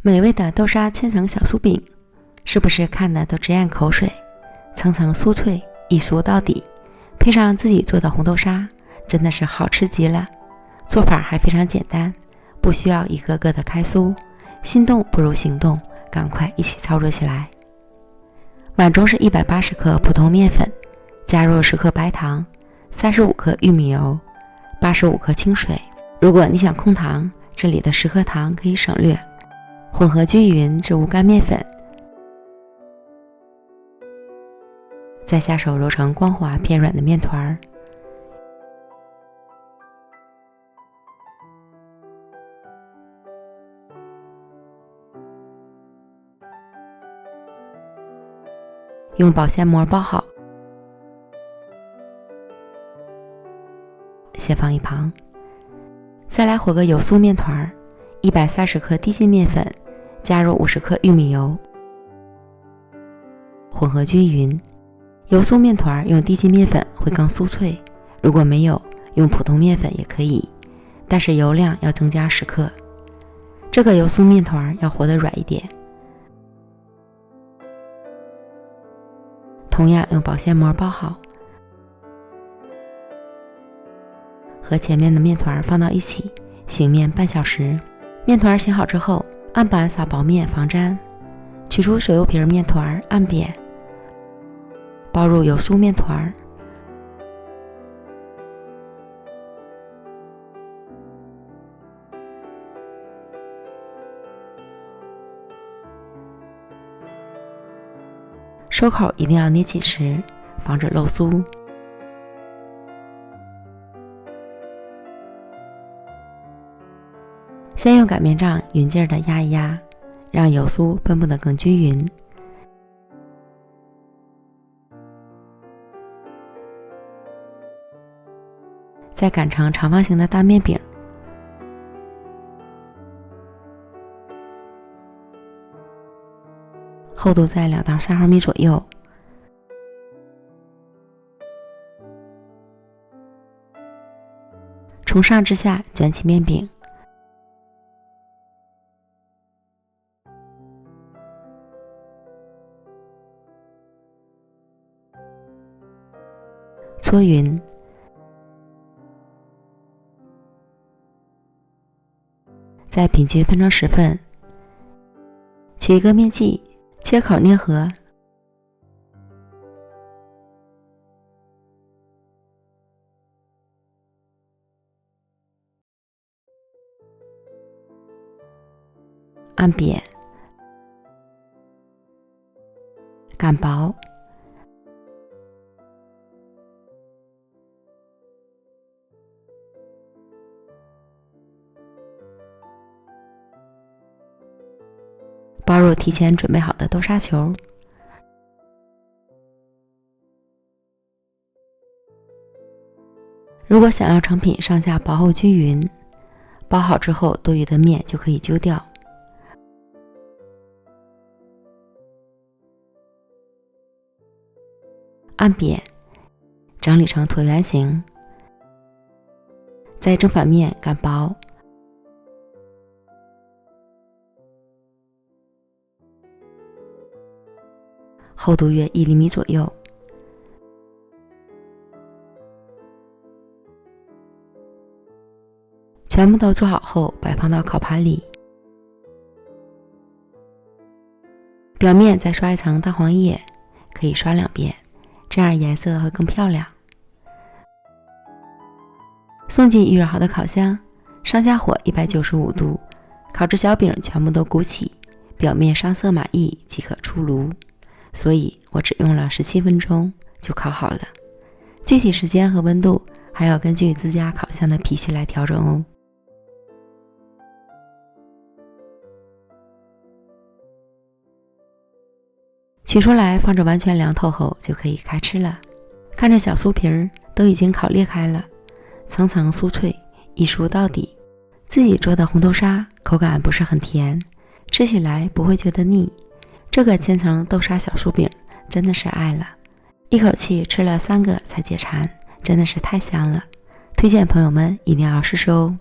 美味的豆沙千层小酥饼，是不是看的都直咽口水？层层酥脆，一酥到底，配上自己做的红豆沙，真的是好吃极了。做法还非常简单，不需要一个个的开酥，心动不如行动，赶快一起操作起来。碗中是180克普通面粉，加入10克白糖，35克玉米油，85克清水。如果你想控糖，这里的10克糖可以省略。混合均匀至无干面粉，再下手揉成光滑偏软的面团，用保鲜膜包好，先放一旁。再来和个油酥面团，130克低筋面粉，加入50克玉米油，混合均匀。油酥面团用低筋面粉会更酥脆，如果没有，用普通面粉也可以，但是油量要增加10克。这个油酥面团要和得软一点。同样用保鲜膜包好，和前面的面团放到一起，醒面半小时。面团醒好之后，案板撒薄面防粘，取出水油皮面团按扁，包入油酥面团，收口一定要捏紧实，防止漏酥。先用擀面杖匀劲儿的压一压，让油酥分布得更均匀。再擀成长方形的大面饼，厚度在2到3毫米左右。从上至下卷起面饼，搓匀，再平均分成10份，取一个面剂，切口捏合，按扁，擀薄，包入提前准备好的豆沙球，如果想要成品上下薄厚均匀，包好之后多余的面就可以揪掉。按扁，整理成椭圆形，再正反面擀薄，厚度约1厘米左右。全部都做好后，摆放到烤盘里，表面再刷一层蛋黄液，可以刷2遍，这样颜色会更漂亮。送进预热好的烤箱，上下火195度，烤至小饼全部都鼓起，表面上色满意即可出炉。所以我只用了17分钟就烤好了，具体时间和温度还要根据自家烤箱的脾气来调整哦。取出来放着完全凉透后就可以开吃了。看着小酥皮儿都已经烤裂开了，层层酥脆，一酥到底。自己做的红豆沙口感不是很甜，吃起来不会觉得腻。这个千层豆沙小酥饼真的是爱了，一口气吃了3个才解馋，真的是太香了。推荐朋友们一定要试试哦。